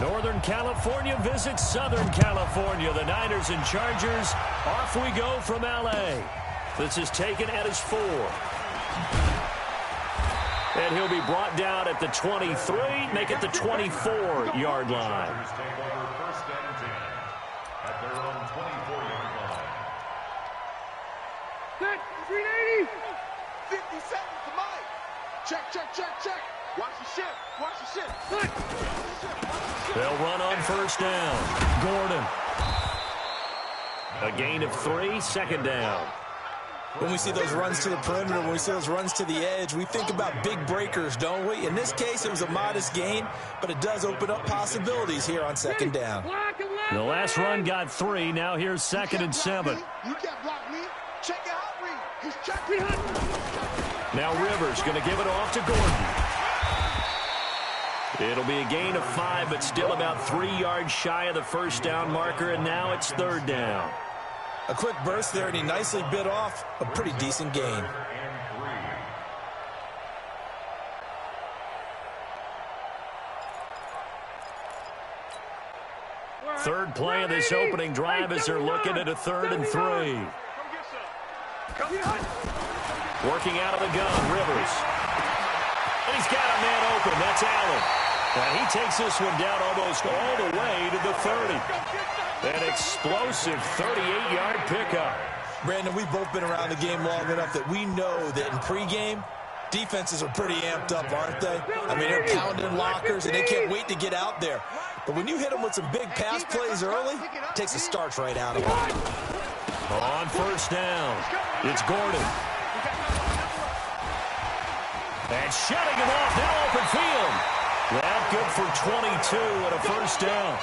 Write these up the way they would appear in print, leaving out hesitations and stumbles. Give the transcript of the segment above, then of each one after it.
Northern California visits Southern California. The Niners and Chargers. Off we go from L.A. This is taken at his 4. And he'll be brought down at the 23, make it the 24-yard line. Set, 380. 50 seconds to Mike. Check. Watch the ship. They'll run on first down. Gordon. A gain of 3, second down. When we see those runs to the perimeter, when we see those runs to the edge, we think about big breakers, don't we? In this case, it was a modest gain, but it does open up possibilities here on second down. The last run got 3. Now here's 2nd and 7. You can't block me. Check it out, Reed. He's checking. Now Rivers going to give it off to Gordon. It'll be a gain of 5, but still about 3 yards shy of the first down marker, and now it's 3rd down. A quick burst there, and he nicely bit off a pretty decent gain. Third play of this opening drive as they're looking at a 3rd and 3. Working out of the gun, Rivers. And he's got a man open. That's Allen. And he takes this one down almost all the way to the 30. An explosive 38-yard pickup. Brandon, we've both been around the game long enough that we know that in pregame, defenses are pretty amped up, aren't they? I mean, they're pounding lockers, and they can't wait to get out there. But when you hit them with some big pass plays early, it takes the starch right out of them. On first down, it's Gordon. And shutting him off now open field. That good for 22 and a first down.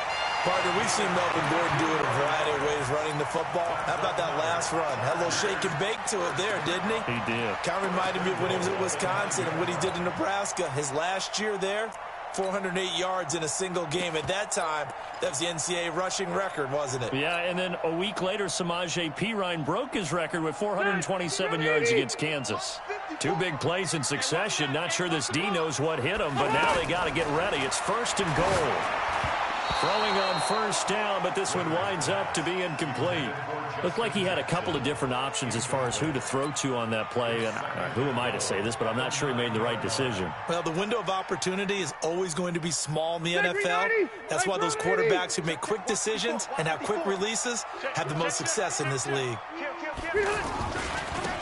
Partner, we've seen Melvin Gordon do it a variety of ways running the football. How about that last run? Had a little shake and bake to it there, didn't he? He did. Kind of reminded me of when he was at Wisconsin and what he did in Nebraska. His last year there, 408 yards in a single game. At that time, that was the NCAA rushing record, wasn't it? Yeah, and then a week later, Samaje Perine broke his record with 427 yards against Kansas. 2 big plays in succession. Not sure this D knows what hit him, but now they got to get ready. It's 1st and goal. Throwing on first down, but this one winds up to be incomplete. Looked like he had a couple of different options as far as who to throw to on that play. And who am I to say this, but I'm not sure he made the right decision. Well, the window of opportunity is always going to be small in the NFL. That's why those quarterbacks who make quick decisions and have quick releases have the most success in this league.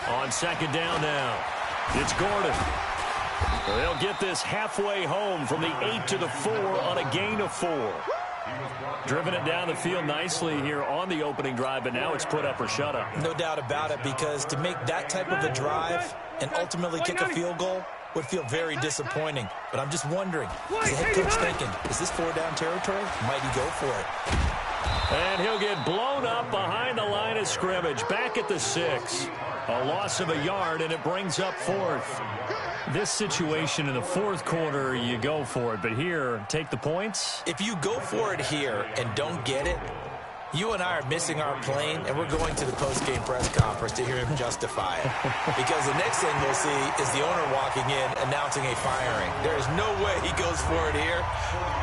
On second down now, it's Gordon. They'll get this halfway home from the 8 to the 4 on a gain of 4. Driven it down the field nicely here on the opening drive, but now it's put up or shut up. No doubt about it, because to make that type of a drive and ultimately kick a field goal would feel very disappointing. But I'm just wondering, is the head coach thinking, is this 4-down territory? Might he go for it? And he'll get blown up behind the line of scrimmage, back at the 6. A loss of a yard, and it brings up 4th. This situation in the 4th quarter, you go for it. But here, take the points. If you go for it here and don't get it, you and I are missing our plane, and we're going to the post-game press conference to hear him justify it. Because the next thing we'll see is the owner walking in, announcing a firing. There is no way he goes for it here.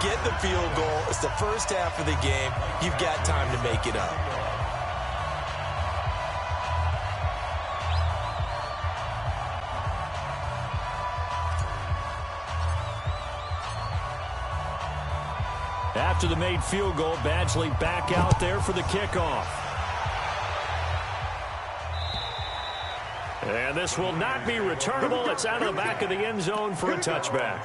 Get the field goal. It's the first half of the game. You've got time to make it up. After the made field goal, Badgley back out there for the kickoff. And this will not be returnable. It's out of the back of the end zone for a touchback.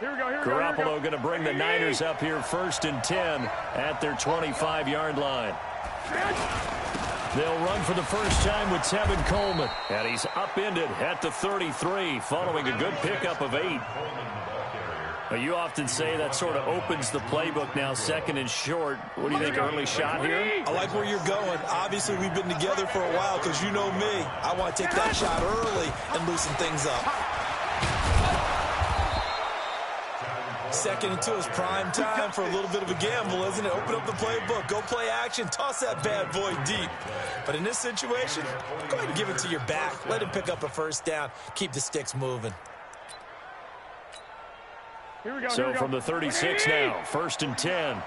Garoppolo going to bring the Niners up here 1st and 10 at their 25-yard line. They'll run for the first time with Tevin Coleman. And he's upended at the 33 following a good pickup of 8. Now, you often say that sort of opens the playbook now, 2nd and short. What do you think, early shot here? I like where you're going. Obviously, we've been together for a while because you know me. I want to take that shot early and loosen things up. 2nd and 2 is prime time for a little bit of a gamble, isn't it? Open up the playbook, go play action, toss that bad boy deep. But in this situation, go ahead and give it to your back. Let him pick up a first down. Keep the sticks moving. So from the 36 now, 1st and 10.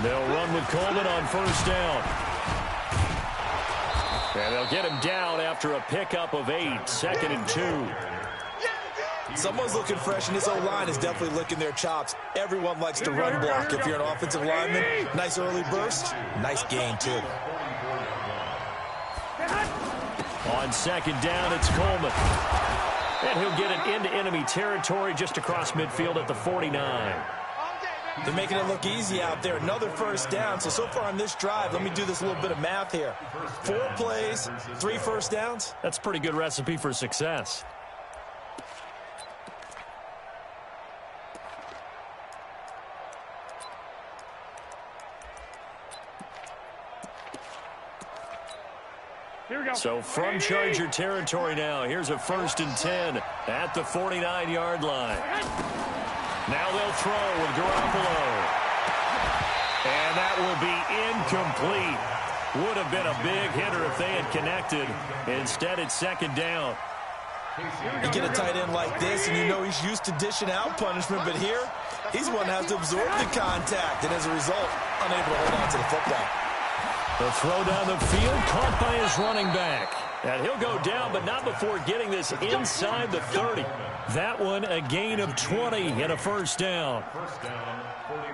They'll run with Coleman on 1st down. And they'll get him down after a pickup of 8, 2nd and 2. Someone's looking fresh, and this O-line is definitely licking their chops. Everyone likes to run block. If you're an offensive lineman, nice early burst, nice gain, too. On 2nd down, it's Coleman. And he'll get it into enemy territory just across midfield at the 49. They're making it look easy out there. Another 1st down. So far on this drive, let me do this little bit of math here. 4 plays, 3 1st downs. That's a pretty good recipe for success. So from Charger territory now, here's a 1st and 10 at the 49-yard line. Now they'll throw with Garoppolo. And that will be incomplete. Would have been a big hitter if they had connected. Instead, it's 2nd down. You get a tight end like this, and you know he's used to dishing out punishment, but here, he's the one that has to absorb the contact, and as a result, unable to hold on to the football. The throw down the field, caught by his running back. And he'll go down, but not before getting this inside the 30. That one, a gain of 20 and a 1st down.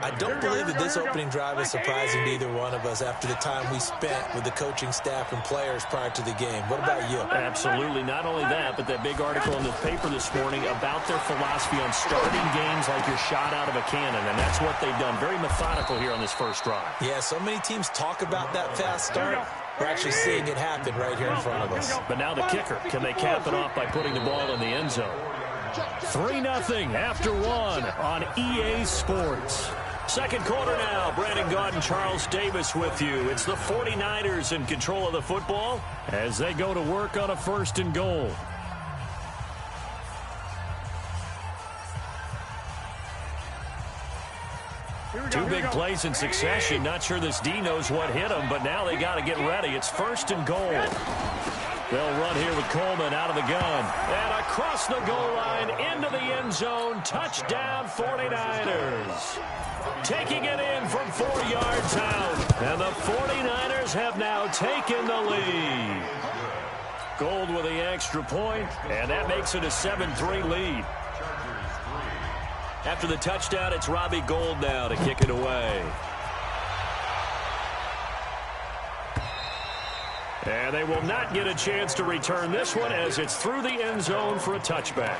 I don't believe that this opening drive is surprising to either one of us after the time we spent with the coaching staff and players prior to the game. What about you? Absolutely. Not only that, but that big article in the paper this morning about their philosophy on starting games like you're shot out of a cannon, and that's what they've done. Very methodical here on this first drive. Yeah, so many teams talk about that fast start. We're actually seeing it happen right here in front of us. But now the kicker. Can they cap it off by putting the ball in the end zone? 3-0 after 1 on EA Sports. Second quarter now. Brandon Gaud and Charles Davis with you. It's the 49ers in control of the football as they go to work on a 1st and goal. Two big plays in succession. Not sure this D knows what hit them, but now they got to get ready. It's 1st and goal. They'll run here with Coleman out of the gun. And across the goal line into the end zone. Touchdown 49ers. Taking it in from 4 yards out. And the 49ers have now taken the lead. Gold with the extra point, and that makes it a 7-3 lead. After the touchdown, it's Robbie Gould now to kick it away. And they will not get a chance to return this one as it's through the end zone for a touchback.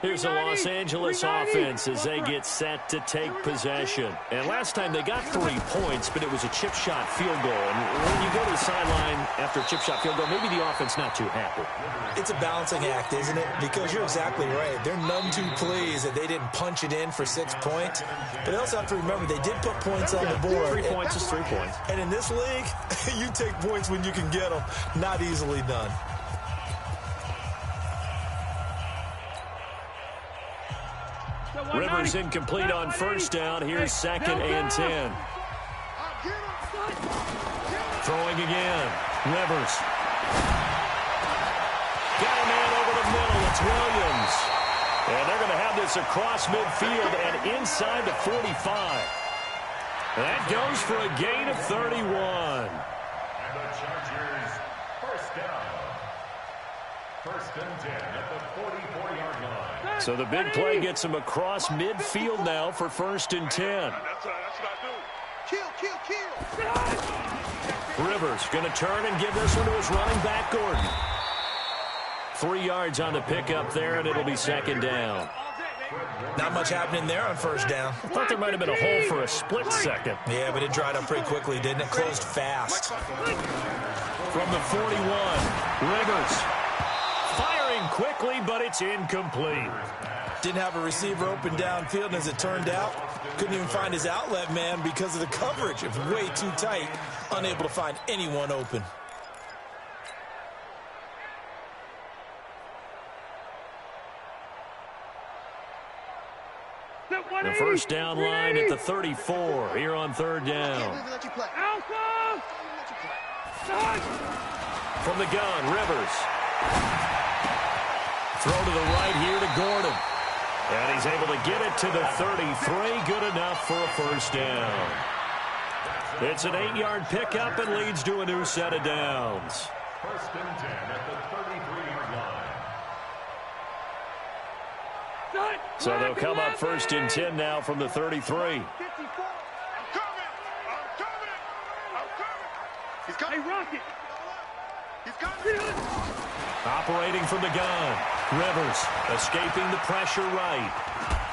Here's the Los Angeles offense as they get set to take possession. And last time they got 3 points, but it was a chip shot field goal. And when you go to the sideline after a chip shot field goal, maybe the offense not too happy. It's a balancing act, isn't it? Because you're exactly right. They're none too pleased that they didn't punch it in for 6 points. But they also have to remember they did put points on the board. 3 points is 3 points. And in this league, you take points when you can get them. Not easily done. Rivers incomplete on 1st down. Here's 2nd and 10. Throwing again. Rivers. Got a man over the middle. It's Williams. And they're going to have this across midfield and inside the 45. That goes for a gain of 31. And the Chargers, 1st down. 1st and 10 at the 44-yard line. So the big play gets him across midfield now for 1st and 10. That's what I do. Kill. Rivers going to turn and give this one to his running back, Gordon. 3 yards on the pickup there, and it'll be 2nd down. Not much happening there on 1st down. I thought there might have been a hole for a split second. Yeah, but it dried up pretty quickly, didn't it? Closed fast. From the 41, Rivers. Firing quickly, but it's incomplete. Didn't have a receiver open downfield, and as it turned out, couldn't even find his outlet man because of the coverage. It was way too tight, unable to find anyone open. The first down line at the 34 here on third down. From the gun, Rivers. Throw to the right here to Gordon. And he's able to get it to the 33. Good enough for a first down. It's an 8-yard pickup and leads to a new set of downs. First and 10 at the 33-yard line. So they'll come up first and 10 now from the 33. He's got a rocket. He's got it. Operating from the gun. Rivers escaping the pressure right.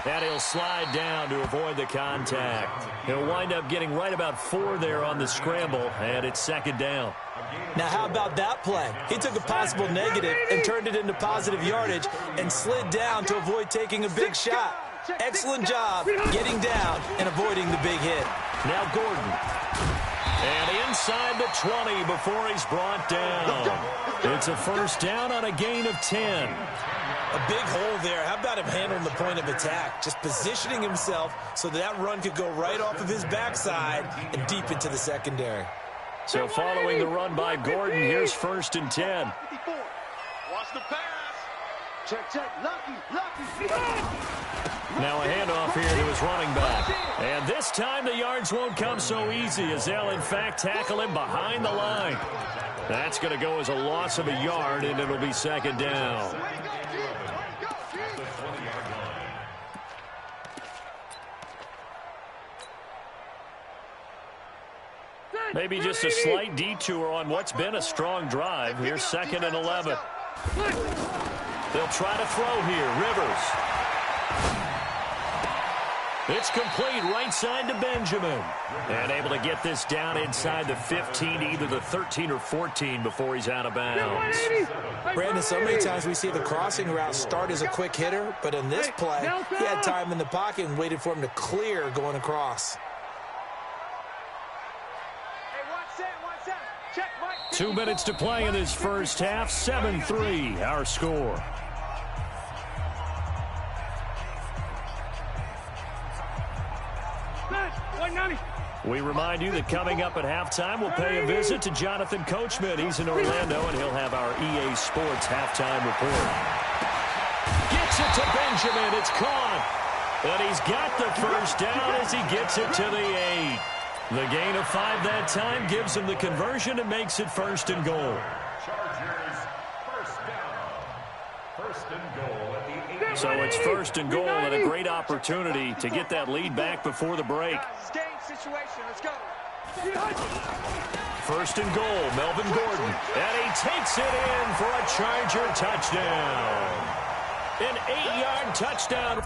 And he'll slide down to avoid the contact. He'll wind up getting right about 4 there on the scramble, and it's second down. Now, how about that play? He took a possible negative and turned it into positive yardage and slid down to avoid taking a big shot. Excellent job getting down and avoiding the big hit. Now Gordon. And inside the 20 before he's brought down. It's a first down on a gain of 10. A big hole there. How about him handling the point of attack? Just positioning himself so that run could go right off of his backside and deep into the secondary. So following the run by Gordon, here's first and 10. Watch the pass. Check, lucky. Now a handoff here to his running back. And this time the yards won't come so easy as they'll, in fact, tackle him behind the line. That's going to go as a loss of a yard, and it'll be second down. Maybe just a slight detour on what's been a strong drive. Here's second and 11. They'll try to throw here. Rivers. It's complete right side to Benjamin. And able to get this down inside the 15, either the 13 or 14 before he's out of bounds. Brandon, so many times we see the crossing route start as a quick hitter, but in this play, he had time in the pocket and waited for him to clear going across. 2 minutes to play in this first half. 7-3, our score. We remind you that coming up at halftime, we'll pay a visit to Jonathan Coachman. He's in Orlando, and he'll have our EA Sports halftime report. Gets it to Benjamin. It's caught. And he's got the first down as he gets it to the 8. The gain of 5 that time gives him the conversion and makes it first and goal. Chargers, first down. First and goal at the 8. So it's first and goal and a great opportunity to get that lead back before the break. First and goal, Melvin Gordon. And he takes it in for a Charger touchdown. An 8-yard touchdown.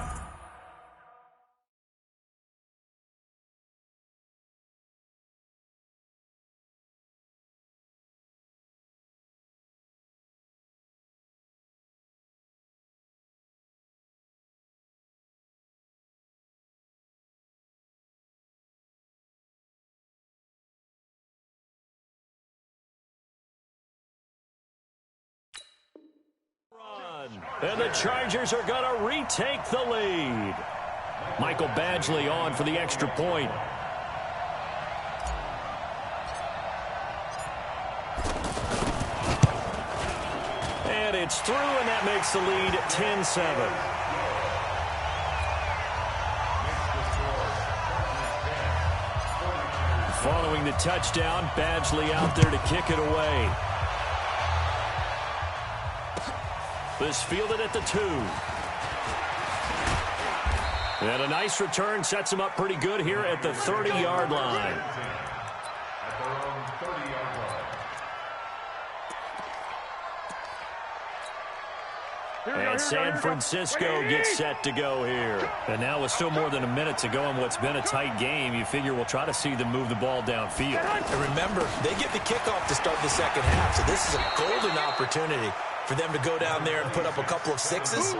And the Chargers are going to retake the lead. Michael Badgley on for the extra point. And it's through, and that makes the lead 10-7. Following the touchdown, Badgley out there to kick it away. This fielded at the 2. And a nice return sets him up pretty good here at the 30-yard line. At their own 30-yard line. And San Francisco gets set to go here. And now with still more than a minute to go in what's been a tight game, you figure we'll try to see them move the ball downfield. And remember, they get the kickoff to start the second half, so this is a golden opportunity for them to go down there and put up a couple of 6s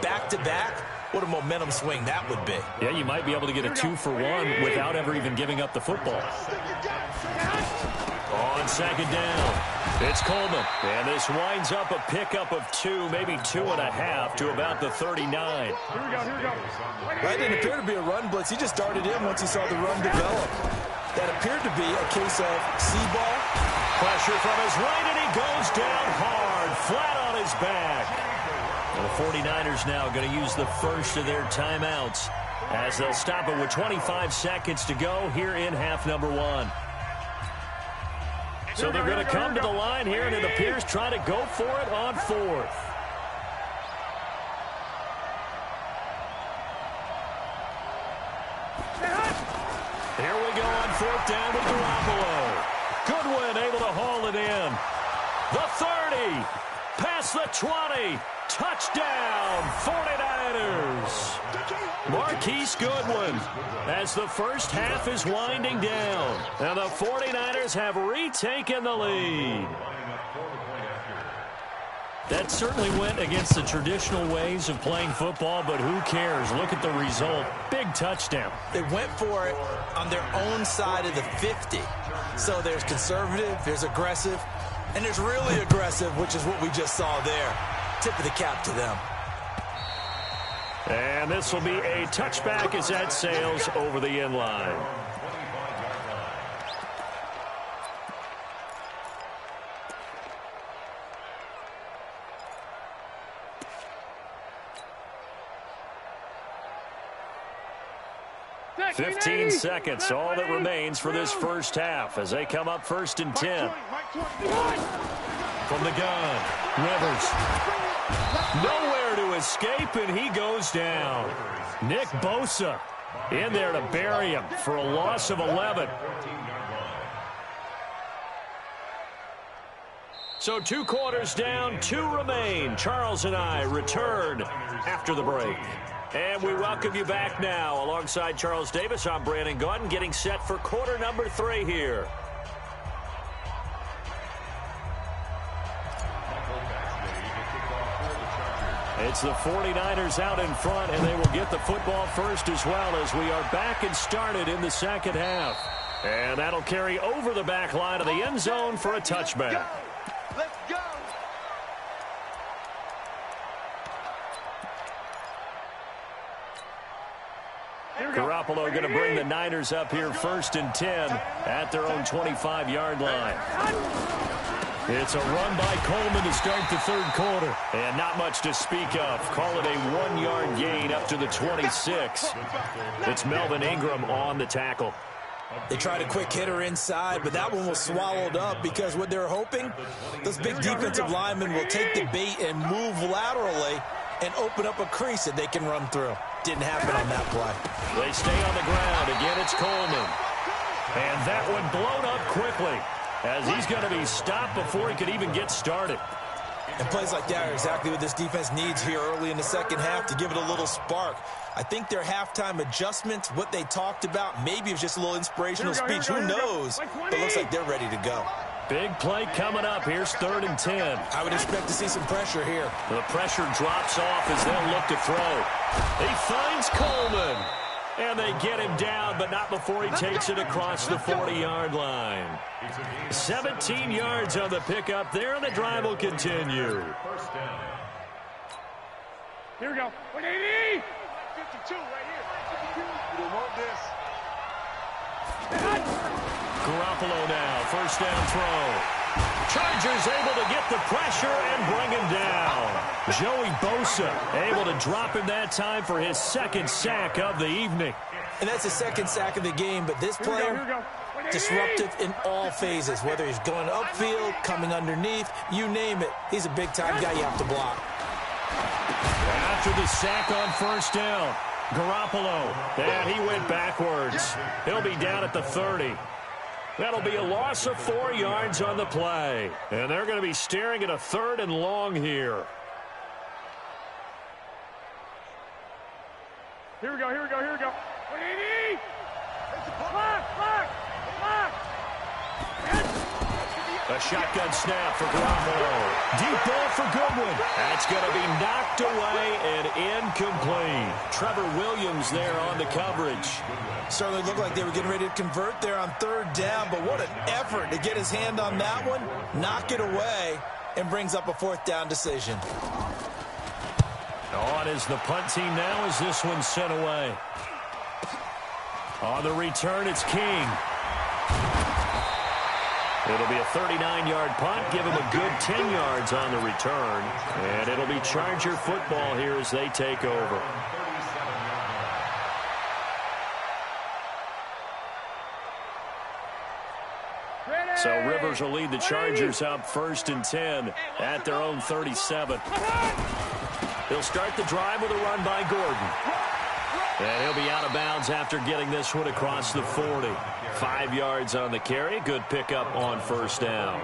back-to-back What a momentum swing that would be. Yeah, you might be able to get a 2-for-1 without ever even giving up the football. On second down, it's Coleman. And this winds up a pickup of 2, maybe 2.5 to about the 39. Here we go. That didn't appear to be a run blitz. He just darted in once he saw the run develop. That appeared to be a case of see ball. Pressure from his right, and he goes down hard, flat on his back. And the 49ers now going to use the first of their timeouts as they'll stop it with 25 seconds to go here in half number 1. So they're going to come to the line here, and it appears try to go for it on 4th. Here we go on 4th down with Garoppolo. Goodwin able to haul it in. The 30, past the 20, touchdown 49ers. Marquise Goodwin as the first half is winding down. And the 49ers have retaken the lead. That certainly went against the traditional ways of playing football, but who cares? Look at the result. Big touchdown. They went for it on their own side of the 50. So there's conservative, there's aggressive, and there's really aggressive, which is what we just saw there. Tip of the cap to them. And this will be a touchback as that sails over the end line. Fifteen seconds, all that remains for this first half as they come up 1st and 10. From the gun, Rivers. Nowhere to escape, and he goes down. Nick Bosa in there to bury him for a loss of 11. So 2 quarters down, 2 remain. Charles and I return after the break. And we welcome you back now. Alongside Charles Davis, I'm Brandon Gaudin, getting set for quarter number 3 here. It's the 49ers out in front, and they will get the football first as well as we are back and started in the second half. And that'll carry over the back line of the end zone for a touchback. Let's go. Garoppolo going to bring the Niners up here 1st and 10 at their own 25-yard line. It's a run by Coleman to start the 3rd quarter. And not much to speak of. Call it a 1-yard gain up to the 26. It's Melvin Ingram on the tackle. They tried a quick hitter inside, but that one was swallowed up because what they're hoping, those big defensive linemen will take the bait and move laterally and open up a crease that they can run through. Didn't happen on that play. They stay on the ground. Again, it's Coleman. And that one blown up quickly as he's going to be stopped before he could even get started. And plays like that are exactly what this defense needs here early in the second half to give it a little spark. I think their halftime adjustments, what they talked about, maybe it was just a little inspirational speech. Who knows? But it looks like they're ready to go. Big play coming up. Here's 3rd and 10. I would expect to see some pressure here. The pressure drops off as they'll look to throw. He finds Coleman. And they get him down, but not before he takes it across the 40-yard line. 17 yards on the pickup there, and the drive will continue. Here we go. 180. 52 right here. You don't want this. Garoppolo now, 1st down throw. Chargers able to get the pressure and bring him down. Joey Bosa able to drop him that time for his 2nd sack of the evening. And that's his 2nd sack of the game, but this player, disruptive in all phases, whether he's going upfield, coming underneath, you name it. He's a big-time guy you have to block. After the sack on 1st down, Garoppolo, and he went backwards. He'll be down at the 30. That'll be a loss of 4 yards on the play. And they're going to be staring at a 3rd and long here. Here we go. 180. Block. A shotgun snap for Garoppolo. Deep ball for Goodwin. That's going to be knocked away and incomplete. Trevor Williams there on the coverage. Certainly looked like they were getting ready to convert there on third down, but what an effort to get his hand on that one, knock it away, and brings up a fourth down decision. On is the punt team now as this one's sent away. On the return, it's King. It'll be a 39-yard punt, give him a good 10 yards on the return. And it'll be Charger football here as they take over. So Rivers will lead the Chargers up 1st and 10 at their own 37. He'll start the drive with a run by Gordon. And he'll be out of bounds after getting this one across the 40. 5 yards on the carry. Good pickup on first down.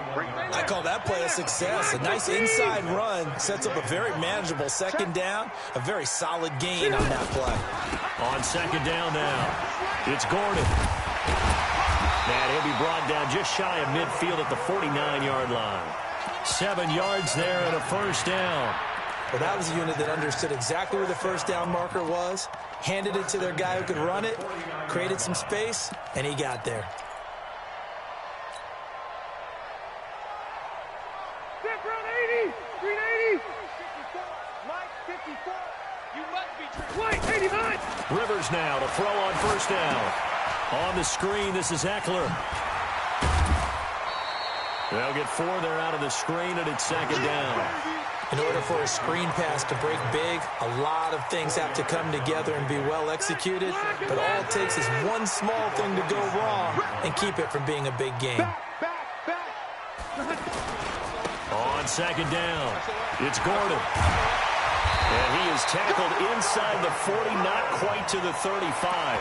I call that play a success. A nice inside run sets up a very manageable second down. A very solid gain on that play. On second down now, it's Gordon. And he'll be brought down just shy of midfield at the 49-yard line. 7 yards there and a first down. Well, that was a unit that understood exactly where the first down marker was, handed it to their guy who could run it, created some space, and he got there. Front 80, green 80, 54, Mike 54. You must be true. White 89. Rivers now to throw on first down. On the screen, this is Eckler. They'll get 4 there out of the screen, and it's second down. In order for a screen pass to break big, a lot of things have to come together and be well executed, but all it takes is one small thing to go wrong and keep it from being a big game. On second down, it's Gordon. And he is tackled inside the 40, not quite to the 35.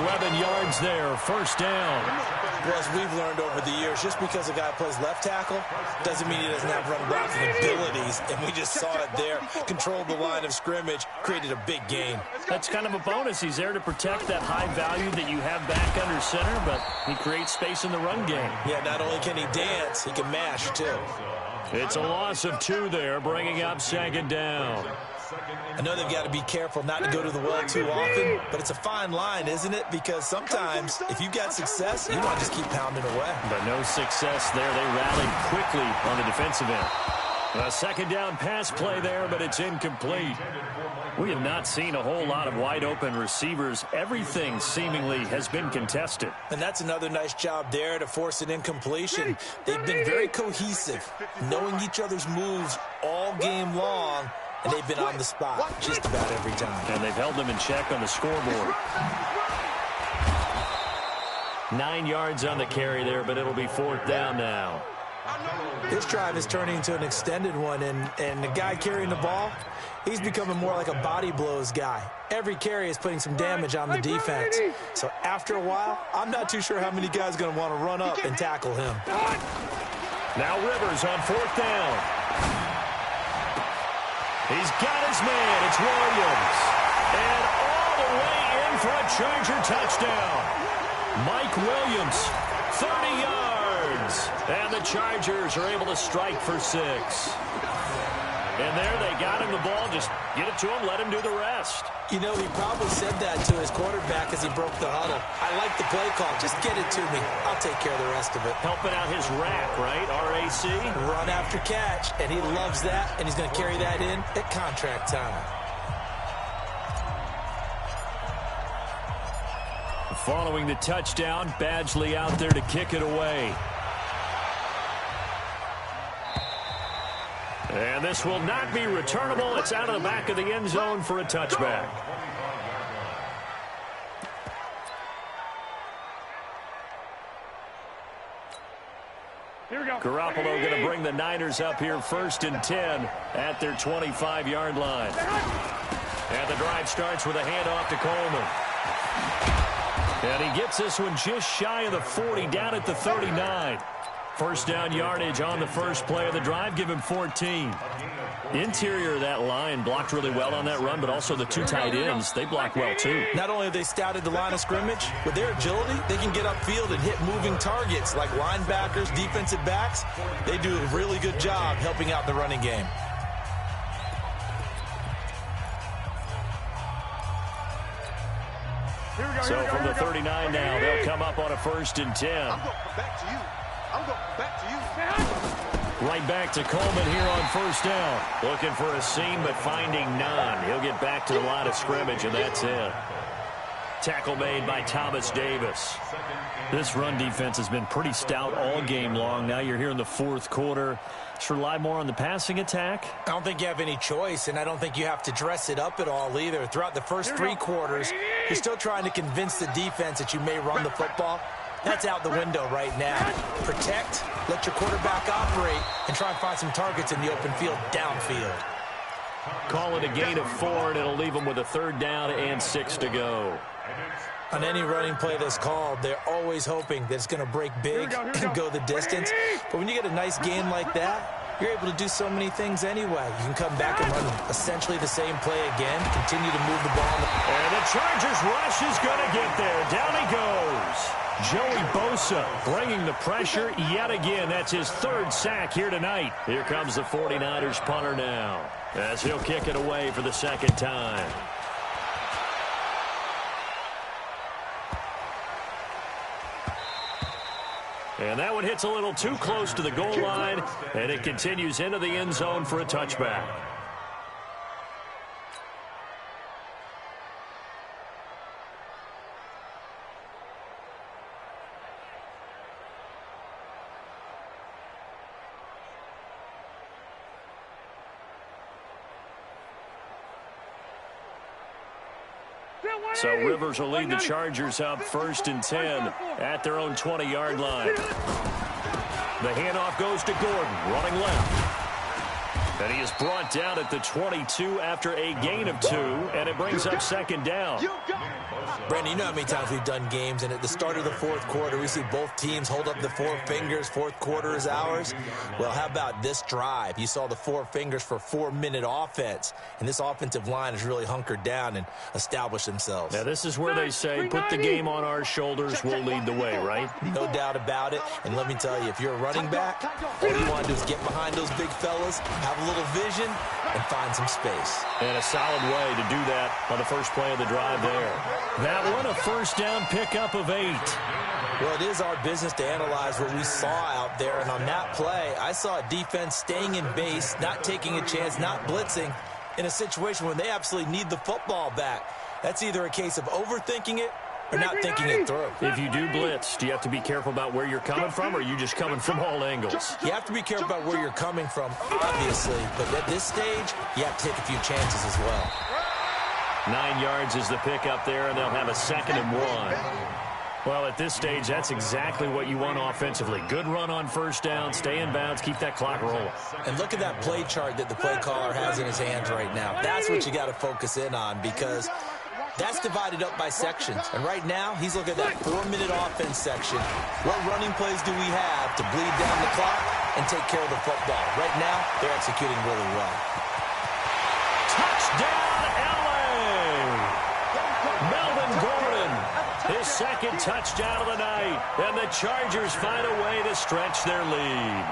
11 yards there, first down. Well, as we've learned over the years, just because a guy plays left tackle doesn't mean he doesn't have run blocking abilities, and we just saw it there. Controlled the line of scrimmage, created a big gain. That's kind of a bonus. He's there to protect that high value that you have back under center, but he creates space in the run game. Yeah, not only can he dance, he can mash, too. It's a loss of 2 there, bringing up second down. I know they've got to be careful not to go to the well too often, but it's a fine line, isn't it? Because sometimes, if you've got success, you want to just keep pounding away. But no success there. They rallied quickly on the defensive end. A second down pass play there, but it's incomplete. We have not seen a whole lot of wide-open receivers. Everything seemingly has been contested. And that's another nice job there to force an incompletion. They've been very cohesive, knowing each other's moves all game long, and they've been on the spot just about every time. And they've held them in check on the scoreboard. 9 yards on the carry there, but it'll be fourth down now. This drive is turning into an extended one, and the guy carrying the ball, he's becoming more like a body blows guy. Every carry is putting some damage on the defense. So after a while, I'm not too sure how many guys are going to want to run up and tackle him. Now Rivers on fourth down. He's got his man. It's Williams. And all the way in for a Charger touchdown. Mike Williams, 30 yards. And the Chargers are able to strike for 6. And there they got him the ball. Just get it to him, let him do the rest. You know, he probably said that to his quarterback as he broke the huddle. I like the play call. Just get it to me. I'll take care of the rest of it. Helping out his rack, right? RAC. Run after catch, and he loves that, and he's going to carry that in at contract time. Following the touchdown, Badgley out there to kick it away. And this will not be returnable. It's out of the back of the end zone for a touchback. Here we go. Garoppolo going to bring the Niners up here 1st and 10 at their 25-yard line. And the drive starts with a handoff to Coleman. And he gets this one just shy of the 40, down at the 39. First down yardage on the first play of the drive. Give him 14. Interior of that line blocked really well on that run, but also the two tight ends, they block well too. Not only have they scouted the line of scrimmage, with their agility, they can get upfield and hit moving targets like linebackers, defensive backs. They do a really good job helping out the running game. So from the 39 now, they'll come up on a 1st and 10. I'm going to come back to you. I'm going to come back to you. Right back to Coleman here on 1st down. Looking for a seam, but finding none. He'll get back to the line of scrimmage, and that's it. Tackle made by Thomas Davis. This run defense has been pretty stout all game long. Now you're here in the 4th quarter. Just rely more on the passing attack. I don't think you have any choice, and I don't think you have to dress it up at all either. Throughout the first 3 quarters, you're still trying to convince the defense that you may run the football. That's out the window right now. Protect, let your quarterback operate, and try and find some targets in the open field downfield. Call it a gain of 4, and it'll leave them with a 3rd down and 6 to go. On any running play that's called, they're always hoping that it's going to break big and go the distance. But when you get a nice gain like that, you're able to do so many things anyway. You can come back and run essentially the same play again, continue to move the ball. And the Chargers rush is going to get there. Down he goes. Joey Bosa bringing the pressure yet again. That's his 3rd sack here tonight. Here comes the 49ers punter now, as he'll kick it away for the 2nd time. And that one hits a little too close to the goal line, and it continues into the end zone for a touchback. So Rivers will lead the Chargers up 1st and 10 at their own 20-yard line. The handoff goes to Gordon, running left. And he is brought down at the 22 after a gain of 2, and it brings up 2nd down. Brandon, you know how many times we've done games, and at the start of the 4th quarter, we see both teams hold up the 4 fingers. 4th quarter is ours. Well, how about this drive? You saw the 4 fingers for 4-minute offense, and this offensive line has really hunkered down and established themselves. Now, this is where they say, put the game on our shoulders, we'll lead the way, right? No doubt about it. And let me tell you, if you're a running back, all you want to do is get behind those big fellas, have a little vision, and find some space. And a solid way to do that on the first play of the drive there. That one, a 1st down pickup of 8. Well, it is our business to analyze what we saw out there. And on that play, I saw a defense staying in base, not taking a chance, not blitzing, in a situation where they absolutely need the football back. That's either a case of overthinking it or not thinking it through. If you do blitz, do you have to be careful about where you're coming from, or are you just coming from all angles? You have to be careful about where you're coming from, obviously. But at this stage, you have to take a few chances as well. 9 yards is the pickup there, and they'll have a 2nd and 1. Well, at this stage, that's exactly what you want offensively. Good run on 1st down, stay in bounds, keep that clock rolling. And look at that play chart that the play caller has in his hands right now. That's what you got to focus in on, because that's divided up by sections. And right now, he's looking at that 4-minute offense section. What running plays do we have to bleed down the clock and take care of the football? Right now, they're executing really well. Touchdown, Melvin Gordon, his 2nd touchdown of the night, and the Chargers find a way to stretch their lead.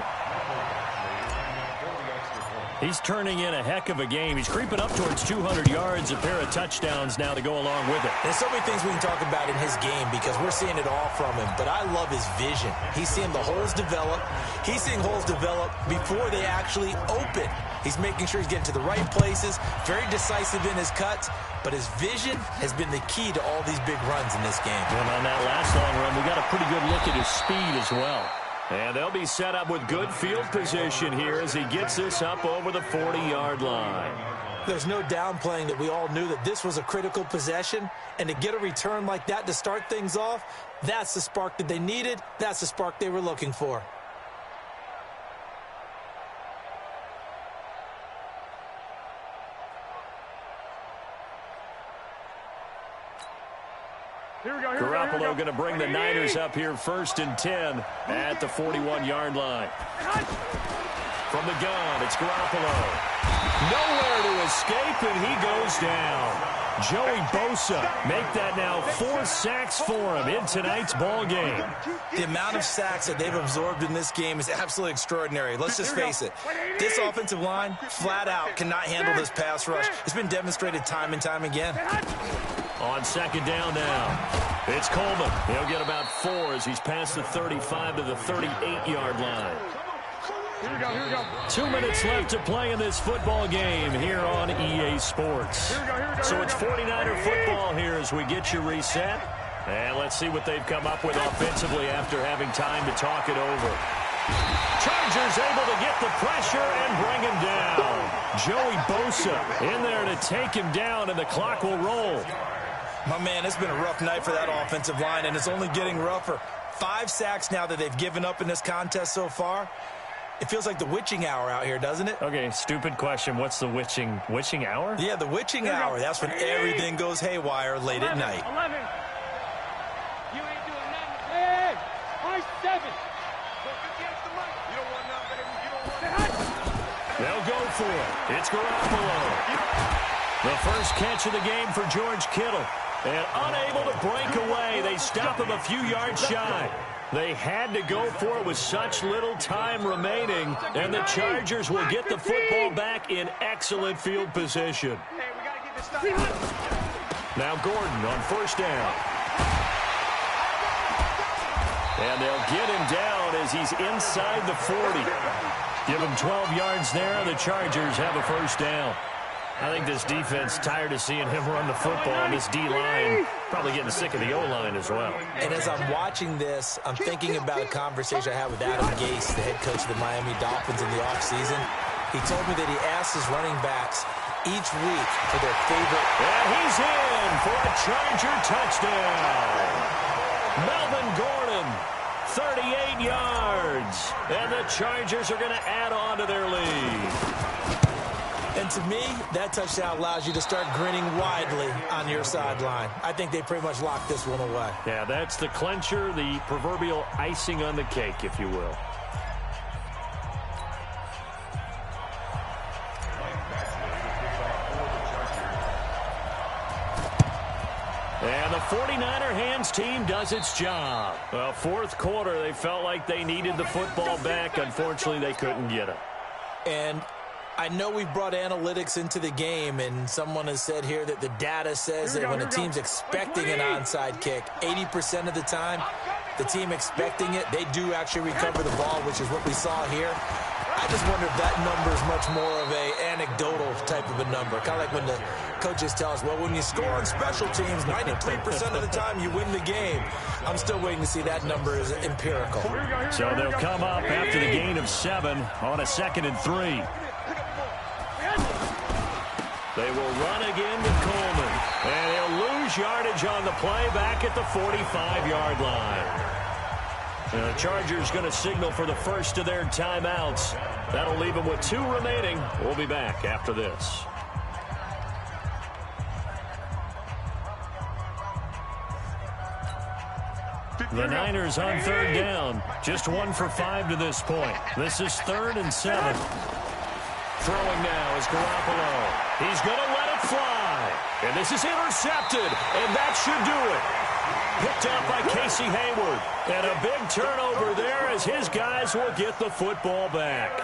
He's turning in a heck of a game. He's creeping up towards 200 yards, a pair of touchdowns now to go along with it. There's so many things we can talk about in his game because we're seeing it all from him, but I love his vision. He's seeing the holes develop. He's seeing holes develop before they actually open. He's making sure he's getting to the right places, very decisive in his cuts, but his vision has been the key to all these big runs in this game. And on that last long run, we got a pretty good look at his speed as well. And they'll be set up with good field position here as he gets this up over the 40-yard line. There's no downplaying that we all knew that this was a critical possession, and to get a return like that to start things off, that's the spark that they needed. That's the spark they were looking for. Garoppolo going to bring the Niners up here 1st and 10 at the 41-yard line. From the gun, it's Garoppolo. Nowhere to escape, and he goes down. Joey Bosa make that now 4 sacks for him in tonight's ball game. The amount of sacks that they've absorbed in this game is absolutely extraordinary. Let's just face it. This offensive line, flat out, cannot handle this pass rush. It's been demonstrated time and time again. On 2nd down now, it's Coleman. He'll get about 4 as he's past the 35 to the 38-yard line. Here we go. 2 minutes left to play in this football game here on EA Sports. So it's 49er football here as we get you reset. And let's see what they've come up with offensively after having time to talk it over. Chargers able to get the pressure and bring him down. Joey Bosa in there to take him down, and the clock will roll. My man, it's been a rough night for that offensive line, and it's only getting rougher. 5 sacks now that they've given up in this contest so far. It feels like the witching hour out here, doesn't it? Okay, stupid question. What's the witching hour? Yeah, the witching hour. That's when everything goes haywire late at night. 11. You ain't doing nothing. Hey, high 7. You don't want nothing, baby. You don't want nothing. They'll go for it. It's Garoppolo. The first catch of the game for George Kittle. And unable to break away. They stop him a few yards shy. They had to go for it with such little time remaining, and the Chargers will get the football back in excellent field position. Now Gordon on 1st down. And they'll get him down as he's inside the 40. Give him 12 yards there, and the Chargers have a 1st down. I think this defense tired of seeing him run the football, and this D-line probably getting sick of the O-line as well. And as I'm watching this, I'm thinking about a conversation I had with Adam Gase, the head coach of the Miami Dolphins in the offseason. He told me that he asked his running backs each week for their favorite. And he's in for a Charger touchdown. Melvin Gordon, 38 yards. And the Chargers are going to add on to their lead. And to me, that touchdown allows you to start grinning widely on your sideline. I think they pretty much locked this one away. Yeah, that's the clincher, the proverbial icing on the cake, if you will. And the 49er hands team does its job. Well, 4th quarter, they felt like they needed the football back. Unfortunately, they couldn't get it. And I know we've brought analytics into the game, and someone has said here that the data says that when a team's expecting an onside kick, 80% of the time, the team expecting it, they do actually recover the ball, which is what we saw here. I just wonder if that number is much more of an anecdotal type of a number. Kind of like when the coaches tell us, well, when you score on special teams, 93% of the time you win the game. I'm still waiting to see that number is empirical. So they'll come up after the gain of 7 on a 2nd and 3. They will run again to Coleman. And he'll lose yardage on the play back at the 45-yard line. And the Chargers going to signal for the first of their timeouts. That'll leave them with 2 remaining. We'll be back after this. The Niners on 3rd down. Just 1 for 5 to this point. This is 3rd and 7. Throwing now is Garoppolo. He's going to let it fly. And this is intercepted. And that should do it. Picked up by Casey Hayward. And a big turnover there as his guys will get the football back.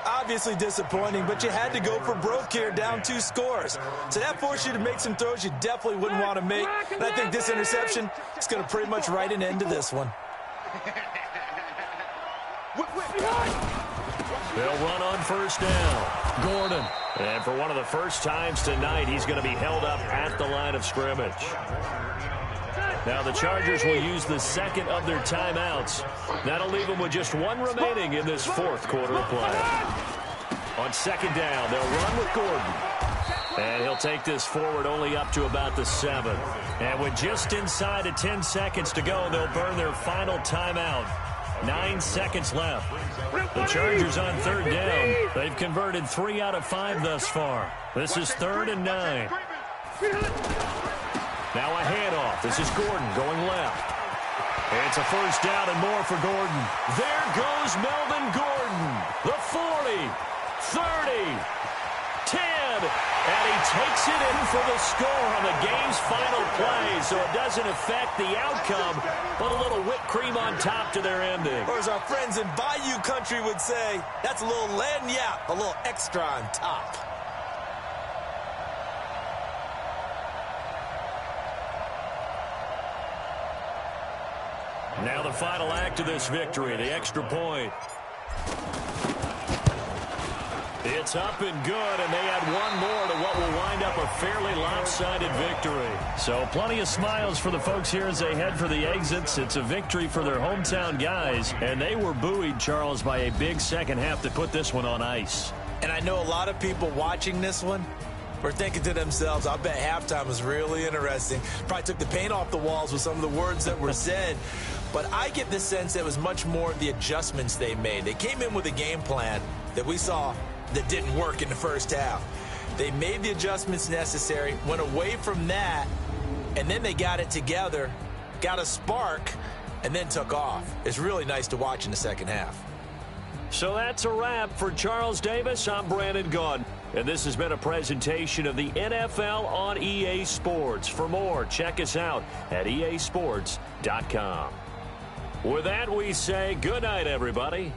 Obviously disappointing, but you had to go for broke here, down 2 scores. So that forced you to make some throws you definitely wouldn't want to make. And I think this interception is going to pretty much write an end to this one. They'll run on 1st down. Gordon. And for one of the first times tonight, he's going to be held up at the line of scrimmage. Now the Chargers will use the 2nd of their timeouts. That'll leave them with just 1 remaining in this 4th quarter of play. On 2nd down, they'll run with Gordon. And he'll take this forward only up to about the 7. And with just inside of 10 seconds to go, they'll burn their final timeout. 9 seconds left. The Chargers on 3rd down. They've converted 3 out of 5 thus far. This is 3rd and 9. Now a handoff. This is Gordon going left. It's a first down and more for Gordon. There goes Melvin Gordon. The 40, 30, 10. And he takes it in for the score on the game's final play. So it doesn't affect the outcome, but a little whipped cream on top to their ending. Or as our friends in Bayou Country would say, that's a little lagniappe, a little extra on top. Now the final act of this victory, the extra point. It's up and good, and they add one more to what will wind up a fairly lopsided victory. So plenty of smiles for the folks here as they head for the exits. It's a victory for their hometown guys, and they were buoyed, Charles, by a big second half to put this one on ice. And I know a lot of people watching this one were thinking to themselves, I bet halftime was really interesting. Probably took the paint off the walls with some of the words that were said. But I get the sense that it was much more the adjustments they made. They came in with a game plan that we saw that didn't work in the first half. They made the adjustments necessary, went away from that, and then they got it together, got a spark, and then took off. It's really nice to watch in the second half. So that's a wrap for Charles Davis. I'm Brandon Gaudin, and this has been a presentation of the NFL on EA Sports. For more, check us out at easports.com. With that, we say good night, everybody.